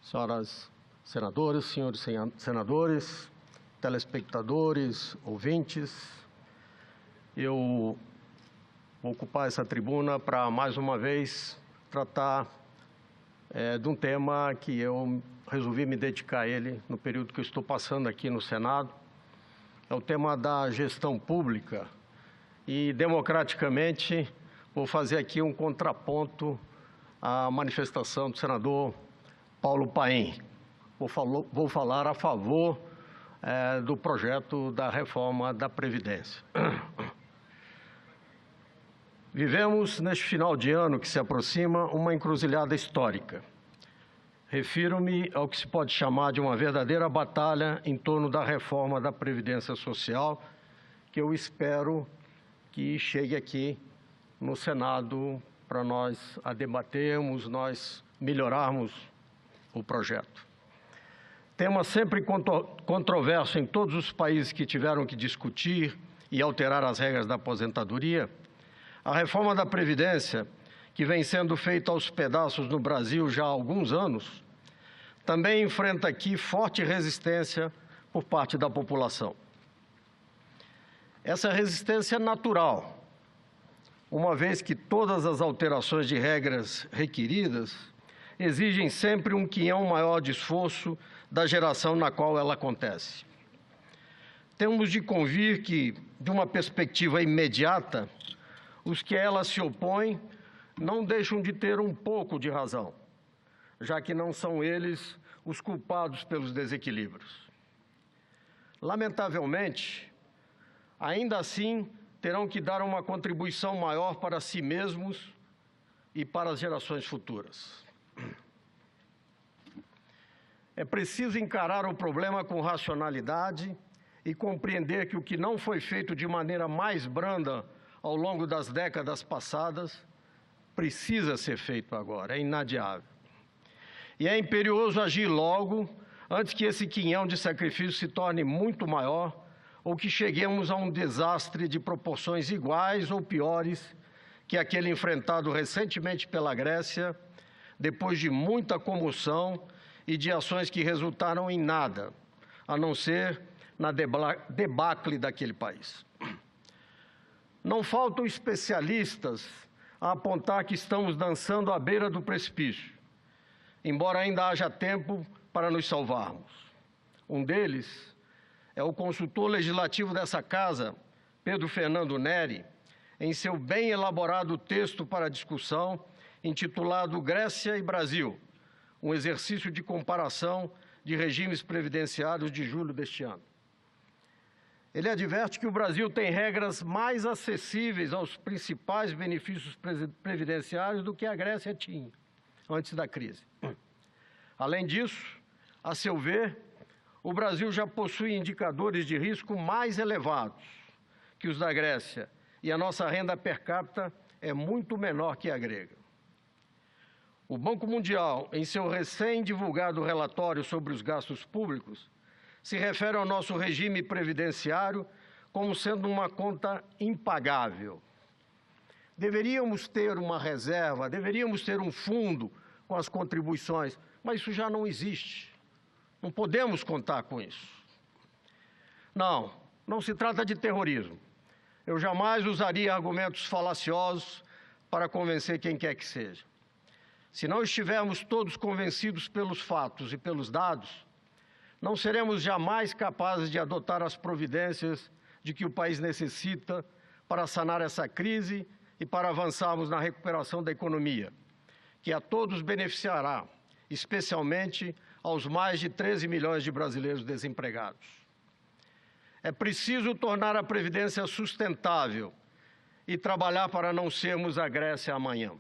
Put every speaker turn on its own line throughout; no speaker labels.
Senhoras senadoras, senhores senadores, telespectadores, ouvintes, eu vou ocupar essa tribuna para, mais uma vez, tratar de um tema que eu resolvi me dedicar a ele no período que eu estou passando aqui no Senado. É o tema da gestão pública e, democraticamente, vou fazer aqui um contraponto à manifestação do senador Paulo Paim. Vou falar a favor do projeto da reforma da Previdência. Vivemos, neste final de ano que se aproxima, uma encruzilhada histórica. Refiro-me ao que se pode chamar de uma verdadeira batalha em torno da reforma da Previdência Social, que eu espero que chegue aqui no Senado para nós a debatermos, nós melhorarmos o projeto. Tema sempre controverso em todos os países que tiveram que discutir e alterar as regras da aposentadoria, a reforma da Previdência, que vem sendo feita aos pedaços no Brasil já há alguns anos, também enfrenta aqui forte resistência por parte da população. Essa resistência é natural, uma vez que todas as alterações de regras requeridas exigem sempre um quinhão maior de esforço da geração na qual ela acontece. Temos de convir que, de uma perspectiva imediata, os que a ela se opõem não deixam de ter um pouco de razão, já que não são eles os culpados pelos desequilíbrios. Lamentavelmente, ainda assim, terão que dar uma contribuição maior para si mesmos e para as gerações futuras. É preciso encarar o problema com racionalidade e compreender que o que não foi feito de maneira mais branda ao longo das décadas passadas precisa ser feito agora, é inadiável. E é imperioso agir logo, antes que esse quinhão de sacrifício se torne muito maior ou que cheguemos a um desastre de proporções iguais ou piores que aquele enfrentado recentemente pela Grécia, depois de muita comoção e de ações que resultaram em nada, a não ser na debacle daquele país. Não faltam especialistas a apontar que estamos dançando à beira do precipício, embora ainda haja tempo para nos salvarmos. Um deles é o consultor legislativo dessa casa, Pedro Fernando Neri, em seu bem elaborado texto para discussão, intitulado Grécia e Brasil, um exercício de comparação de regimes previdenciários de julho deste ano. Ele adverte que o Brasil tem regras mais acessíveis aos principais benefícios previdenciários do que a Grécia tinha antes da crise. Além disso, a seu ver, o Brasil já possui indicadores de risco mais elevados que os da Grécia e a nossa renda per capita é muito menor que a grega. O Banco Mundial, em seu recém-divulgado relatório sobre os gastos públicos, se refere ao nosso regime previdenciário como sendo uma conta impagável. Deveríamos ter uma reserva, deveríamos ter um fundo com as contribuições, mas isso já não existe. Não podemos contar com isso. Não se trata de terrorismo. Eu jamais usaria argumentos falaciosos para convencer quem quer que seja. Se não estivermos todos convencidos pelos fatos e pelos dados, não seremos jamais capazes de adotar as providências de que o país necessita para sanar essa crise e para avançarmos na recuperação da economia, que a todos beneficiará, especialmente aos mais de 13 milhões de brasileiros desempregados. É preciso tornar a Previdência sustentável e trabalhar para não sermos a Grécia amanhã.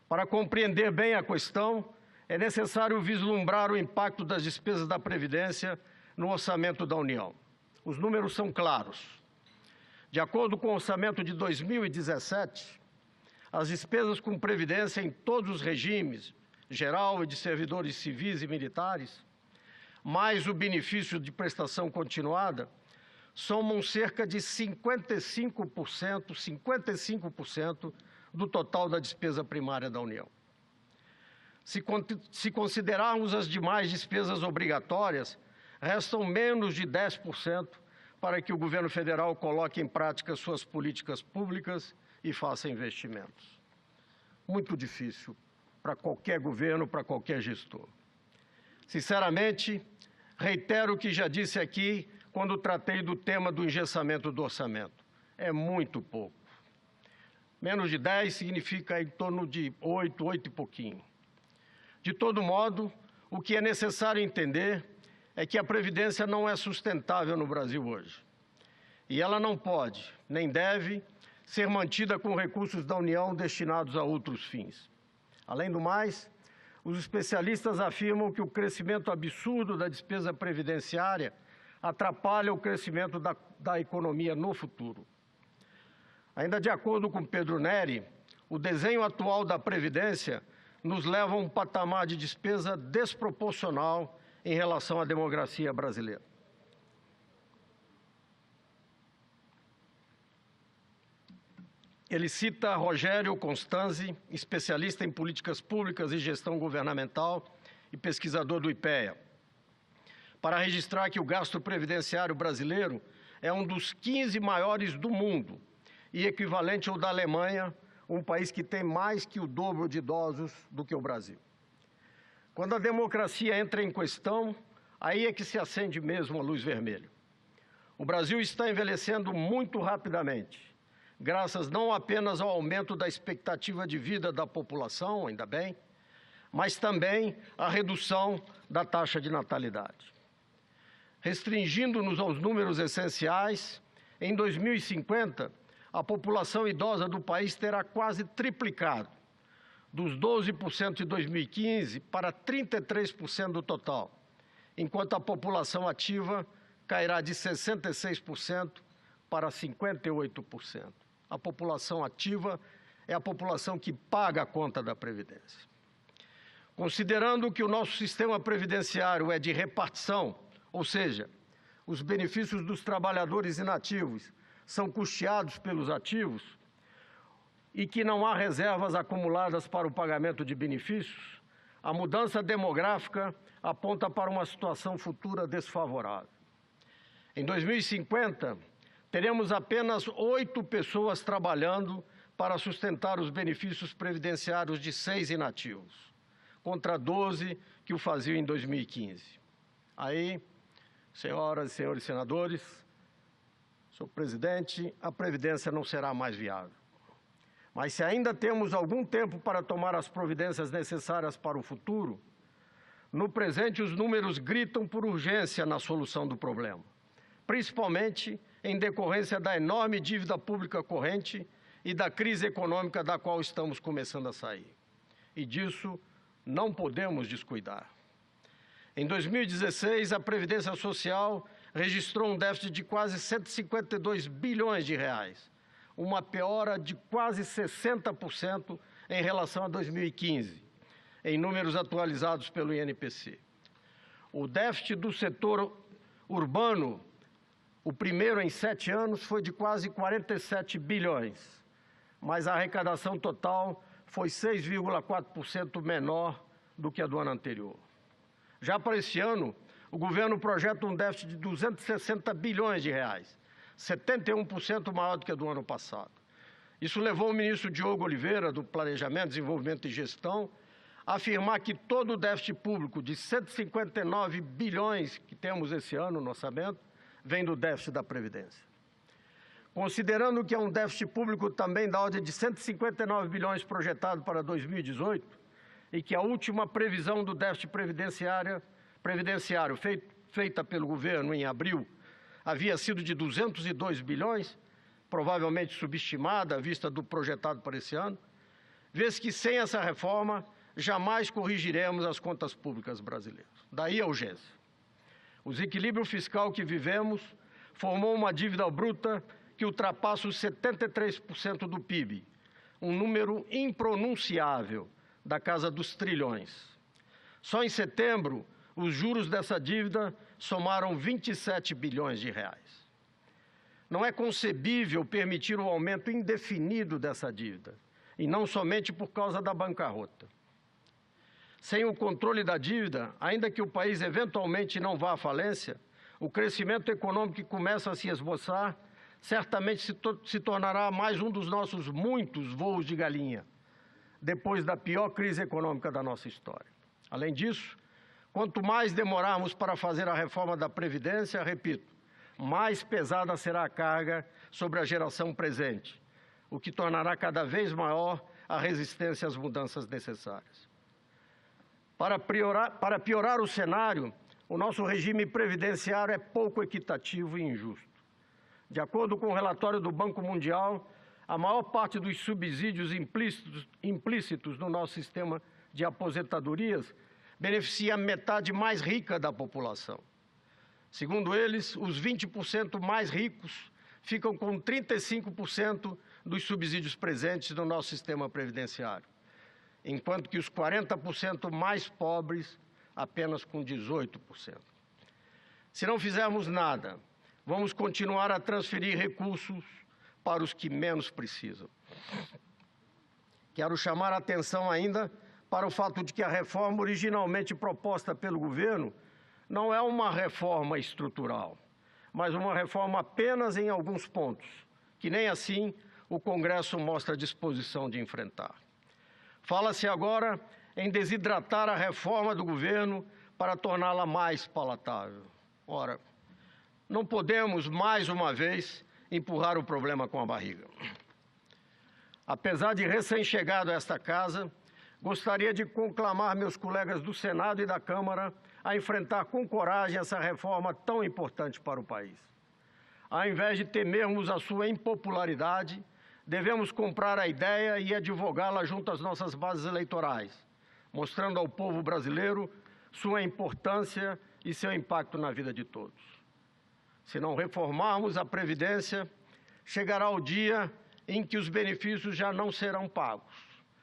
Para compreender bem a questão, é necessário vislumbrar o impacto das despesas da Previdência no orçamento da União. Os números são claros. De acordo com o orçamento de 2017, as despesas com Previdência em todos os regimes, geral e de servidores civis e militares, mais o benefício de prestação continuada, somam cerca de 55% do total da despesa primária da União. Se considerarmos as demais despesas obrigatórias, restam menos de 10% para que o governo federal coloque em prática suas políticas públicas e faça investimentos. Muito difícil para qualquer governo, para qualquer gestor. Sinceramente, reitero o que já disse aqui quando tratei do tema do engessamento do orçamento. É muito pouco. Menos de 10 significa em torno de 8 e pouquinho. De todo modo, o que é necessário entender é que a Previdência não é sustentável no Brasil hoje. E ela não pode, nem deve, ser mantida com recursos da União destinados a outros fins. Além do mais, os especialistas afirmam que o crescimento absurdo da despesa previdenciária atrapalha o crescimento da economia no futuro. Ainda de acordo com Pedro Neri, o desenho atual da Previdência nos leva a um patamar de despesa desproporcional em relação à demografia brasileira. Ele cita Rogério Constanzi, especialista em políticas públicas e gestão governamental e pesquisador do IPEA, para registrar que o gasto previdenciário brasileiro é um dos 15 maiores do mundo e equivalente ao da Alemanha, um país que tem mais que o dobro de idosos do que o Brasil. Quando a democracia entra em questão, aí é que se acende mesmo a luz vermelha. O Brasil está envelhecendo muito rapidamente, graças não apenas ao aumento da expectativa de vida da população, ainda bem, mas também à redução da taxa de natalidade. Restringindo-nos aos números essenciais, em 2050, a população idosa do país terá quase triplicado, dos 12% de 2015 para 33% do total, enquanto a população ativa cairá de 66% para 58%. A população ativa é a população que paga a conta da Previdência. Considerando que o nosso sistema previdenciário é de repartição, ou seja, os benefícios dos trabalhadores inativos são custeados pelos ativos e que não há reservas acumuladas para o pagamento de benefícios, a mudança demográfica aponta para uma situação futura desfavorável. Em 2050, teremos apenas 8 pessoas trabalhando para sustentar os benefícios previdenciários de 6 inativos, contra 12 que o faziam em 2015. Aí, senhoras e senhores senadores, senhor presidente, a Previdência não será mais viável. Mas se ainda temos algum tempo para tomar as providências necessárias para o futuro, no presente os números gritam por urgência na solução do problema, principalmente em decorrência da enorme dívida pública corrente e da crise econômica da qual estamos começando a sair. E disso não podemos descuidar. Em 2016, a Previdência Social registrou um déficit de quase 152 bilhões de reais, uma piora de quase 60% em relação a 2015, em números atualizados pelo INPC. O déficit do setor urbano, o primeiro em 7 anos, foi de quase 47 bilhões, mas a arrecadação total foi 6,4% menor do que a do ano anterior. Já para esse ano, o governo projeta um déficit de 260 bilhões de reais, 71% maior do que a do ano passado. Isso levou o ministro Diogo Oliveira, do Planejamento, Desenvolvimento e Gestão, a afirmar que todo o déficit público de 159 bilhões que temos esse ano no orçamento vem do déficit da Previdência. Considerando que é um déficit público também da ordem de 159 bilhões projetado para 2018 e que a última previsão do déficit previdenciário feita pelo governo em abril havia sido de 202 bilhões, provavelmente subestimada à vista do projetado para esse ano, vê-se que sem essa reforma jamais corrigiremos as contas públicas brasileiras. Daí a urgência. O desequilíbrio fiscal que vivemos formou uma dívida bruta que ultrapassa os 73% do PIB, um número impronunciável da casa dos trilhões. Só em setembro, os juros dessa dívida somaram 27 bilhões de reais. Não é concebível permitir o aumento indefinido dessa dívida, e não somente por causa da bancarrota. Sem o controle da dívida, ainda que o país eventualmente não vá à falência, o crescimento econômico que começa a se esboçar certamente se tornará mais um dos nossos muitos voos de galinha, depois da pior crise econômica da nossa história. Além disso, quanto mais demorarmos para fazer a reforma da Previdência, repito, mais pesada será a carga sobre a geração presente, o que tornará cada vez maior a resistência às mudanças necessárias. Para piorar o cenário, o nosso regime previdenciário é pouco equitativo e injusto. De acordo com o relatório do Banco Mundial, a maior parte dos subsídios implícitos no nosso sistema de aposentadorias beneficia a metade mais rica da população. Segundo eles, os 20% mais ricos ficam com 35% dos subsídios presentes no nosso sistema previdenciário, enquanto que os 40% mais pobres apenas com 18%. Se não fizermos nada, vamos continuar a transferir recursos para os que menos precisam. Quero chamar a atenção ainda para o fato de que a reforma originalmente proposta pelo governo não é uma reforma estrutural, mas uma reforma apenas em alguns pontos, que nem assim o Congresso mostra disposição de enfrentar. Fala-se agora em desidratar a reforma do governo para torná-la mais palatável. Ora, não podemos, mais uma vez, empurrar o problema com a barriga. Apesar de recém-chegado a esta casa, gostaria de conclamar meus colegas do Senado e da Câmara a enfrentar com coragem essa reforma tão importante para o país. Ao invés de temermos a sua impopularidade, devemos comprar a ideia e advogá-la junto às nossas bases eleitorais, mostrando ao povo brasileiro sua importância e seu impacto na vida de todos. Se não reformarmos a Previdência, chegará o dia em que os benefícios já não serão pagos,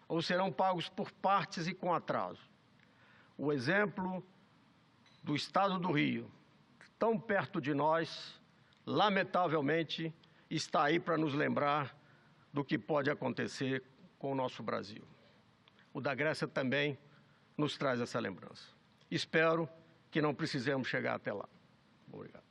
ou serão pagos por partes e com atraso. O exemplo do Estado do Rio, tão perto de nós, lamentavelmente, está aí para nos lembrar do que pode acontecer com o nosso Brasil. O da Grécia também nos traz essa lembrança. Espero que não precisemos chegar até lá. Obrigado.